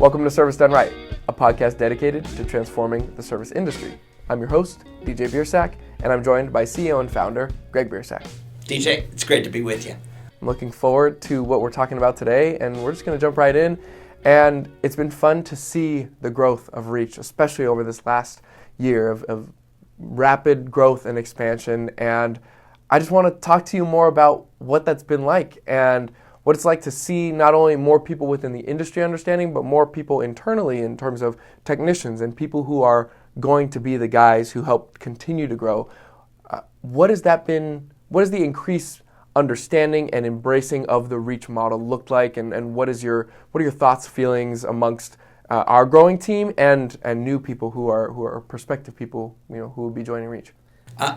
Welcome to Service Done Right, a podcast dedicated to transforming the service industry. I'm your host, DJ Biersack, and I'm joined by CEO and founder, Greg Biersack. DJ, it's great to be with you. I'm looking forward to what we're talking about today, and we're just going to jump right in. And it's been fun to see the growth of Reach, especially over this last year of rapid growth and expansion. And I just want to talk to you more about what that's been like and what it's like to see not only more people within the industry understanding, but more people internally in terms of technicians and people who are going to be the guys who help continue to grow. What has that been? What has the increased understanding and embracing of the Reach model looked like, and what are your thoughts, feelings amongst our growing team and new people who are prospective people, who will be joining Reach?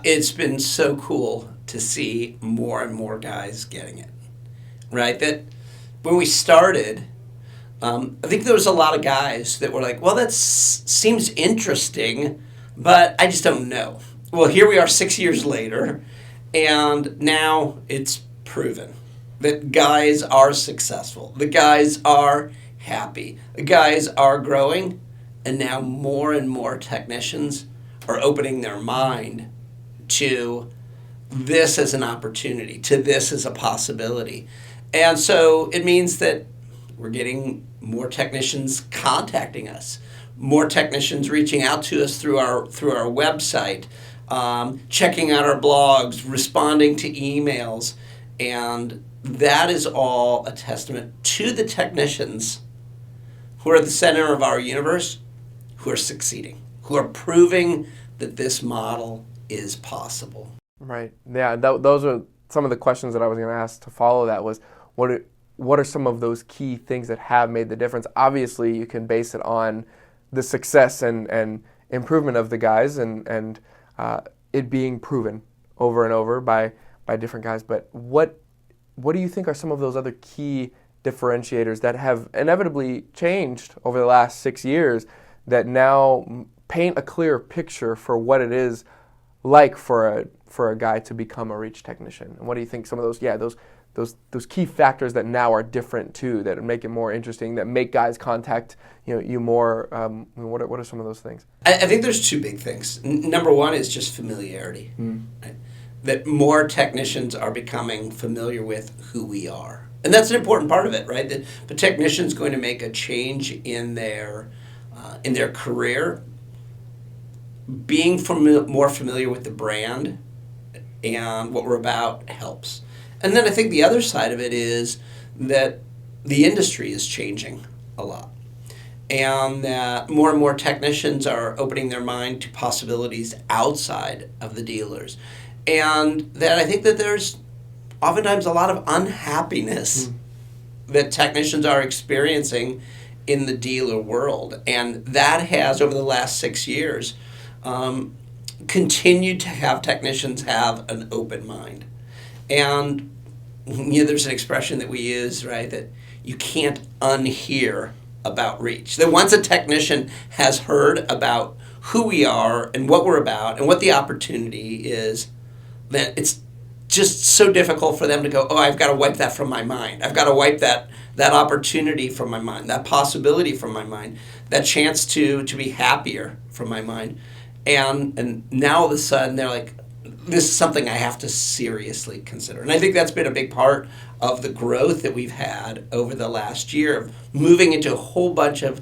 It's been so cool to see more and more guys getting it. Right, that when we started, I think there was a lot of guys that were like, well, that seems interesting, but I just don't know. Well, here we are 6 years later, and now it's proven that guys are successful. The guys are happy. The guys are growing, and now more and more technicians are opening their mind to this as an opportunity, to this as a possibility. And so it means that we're getting more technicians contacting us, more technicians reaching out to us through our website, checking out our blogs, responding to emails, and that is all a testament to the technicians who are at the center of our universe, who are succeeding, who are proving that this model is possible. Right. Yeah. Those are some of the questions that I was going to ask to follow that was, what are some of those key things that have made the difference? Obviously, you can base it on the success and improvement of the guys and it being proven over and over by different guys. But what do you think are some of those other key differentiators that have inevitably changed over the last 6 years that now paint a clear picture for what it is like for a guy to become a Reach technician? And what do you think some of those key factors that now are different too, that make it more interesting, that make guys contact you more? What are some of those things? I think there's two big things. Number one is just familiarity. Right? That more technicians are becoming familiar with who we are. And that's an important part of it, right? That the technician's going to make a change in their career. Being more familiar with the brand and what we're about helps. And then I think the other side of it is that the industry is changing a lot. And that more and more technicians are opening their mind to possibilities outside of the dealers. And that I think that there's oftentimes a lot of unhappiness that technicians are experiencing in the dealer world. And that has, over the last 6 years, continued to have technicians have an open mind. And there's an expression that we use, right, that you can't unhear about Reach. That once a technician has heard about who we are and what we're about and what the opportunity is, then it's just so difficult for them to go, oh, I've got to wipe that from my mind. I've got to wipe that opportunity from my mind, that possibility from my mind, that chance to be happier from my mind. And now all of a sudden they're like, this is something I have to seriously consider. And I think that's been a big part of the growth that we've had over the last year, of moving into a whole bunch of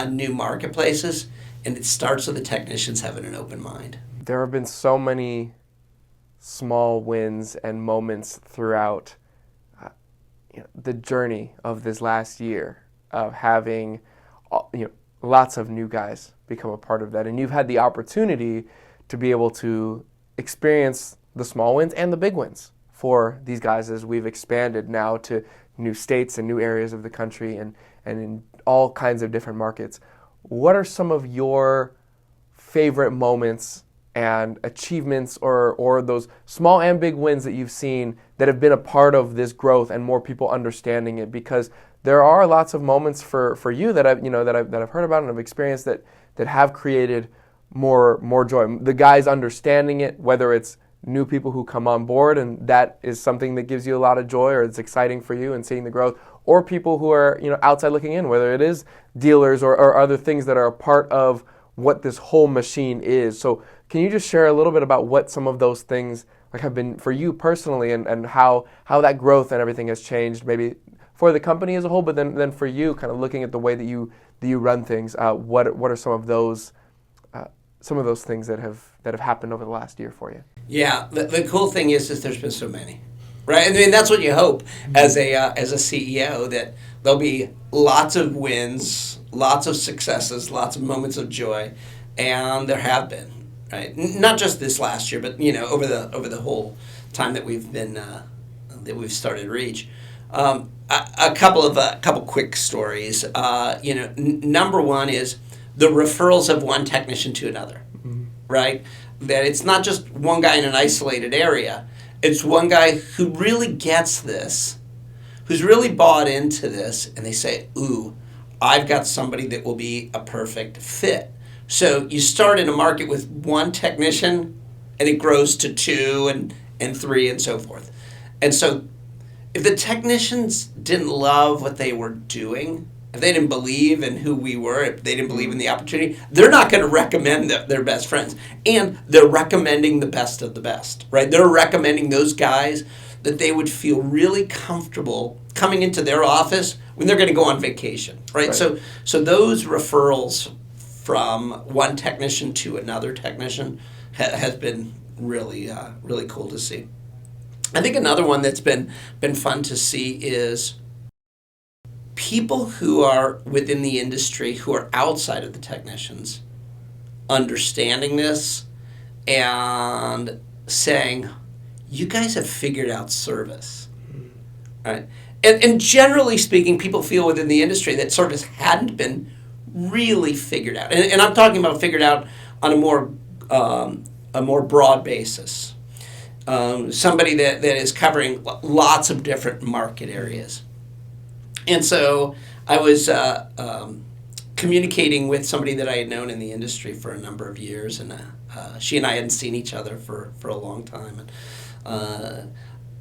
new marketplaces. And it starts with the technicians having an open mind. There have been so many small wins and moments throughout the journey of this last year of having lots of new guys become a part of that. And you've had the opportunity to be able to experience the small wins and the big wins for these guys as we've expanded now to new states and new areas of the country and in all kinds of different markets. What are some of your favorite moments and achievements or those small and big wins that you've seen that have been a part of this growth and more people understanding it? Because there are lots of moments for you that I've heard about and have experienced that have created more joy. The guys understanding it, whether it's new people who come on board and that is something that gives you a lot of joy or it's exciting for you and seeing the growth, or people who are outside looking in, whether it is dealers or other things that are a part of what this whole machine is. So can you just share a little bit about what some of those things have been for you personally, and how that growth and everything has changed, maybe for the company as a whole, but then for you, kind of looking at the way that you run things. What are some of those things that have happened over the last year for you? Yeah, the cool thing is there's been so many, right? I mean, that's what you hope as a CEO, that there'll be lots of wins, lots of successes, lots of moments of joy, and there have been, right? Not just this last year, but over the whole time that we've been that we've started Reach. A couple quick stories. Number one is the referrals of one technician to another, right? That it's not just one guy in an isolated area. It's one guy who really gets this, who's really bought into this, and they say, ooh, I've got somebody that will be a perfect fit. So you start in a market with one technician, and it grows to 2 and 3 and so forth. And so if the technicians didn't love what they were doing, if they didn't believe in who we were, if they didn't believe in the opportunity, they're not going to recommend their best friends. And they're recommending the best of the best, right? They're recommending those guys that they would feel really comfortable coming into their office when they're going to go on vacation, right? So those referrals from one technician to another technician has been really, really cool to see. I think another one that's been fun to see is people who are within the industry, who are outside of the technicians, understanding this and saying, you guys have figured out service, right? And generally speaking, people feel within the industry that service hadn't been really figured out. And I'm talking about figured out on a more broad basis. Somebody that is covering lots of different market areas. And so I was communicating with somebody that I had known in the industry for a number of years, and she and I hadn't seen each other for a long time. And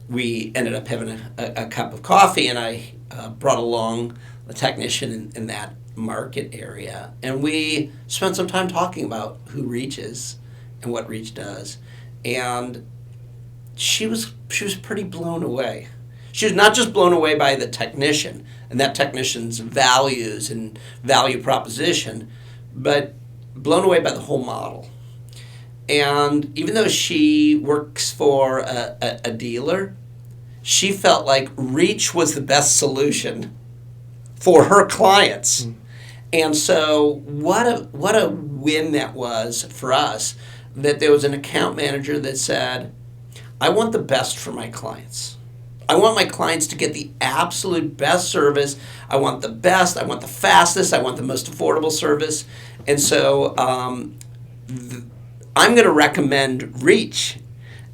we ended up having a cup of coffee, and I brought along a technician in that market area. And we spent some time talking about who Reach is and what Reach does. And she was pretty blown away. She was not just blown away by the technician and that technician's values and value proposition, but blown away by the whole model. And even though she works for a dealer, she felt like Reach was the best solution for her clients. And so what a win that was for us, that there was an account manager that said, I want the best for my clients. I want my clients to get the absolute best service. I want the best. I want the fastest. I want the most affordable service. And so I'm going to recommend Reach.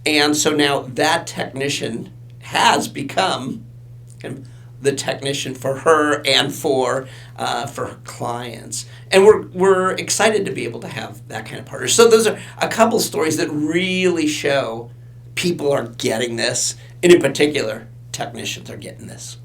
And so now that technician has become the technician for her and for her clients. And we're excited to be able to have that kind of partner. So those are a couple stories that really show people are getting this, and in particular, technicians are getting this.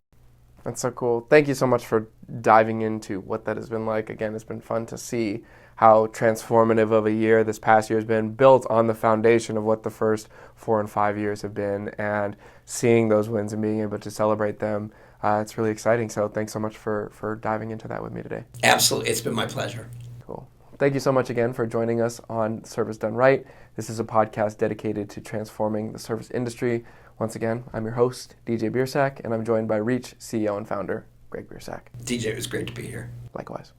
That's so cool. Thank you so much for diving into what that has been like. Again, it's been fun to see how transformative of a year this past year has been, built on the foundation of what the first 4 and 5 years have been, and seeing those wins and being able to celebrate them. It's really exciting. So thanks so much for diving into that with me today. Absolutely. It's been my pleasure. Cool. Thank you so much again for joining us on Service Done Right. This is a podcast dedicated to transforming the service industry. Once again, I'm your host, DJ Biersack, and I'm joined by Reach CEO and founder, Greg Biersack. DJ, it was great to be here. Likewise.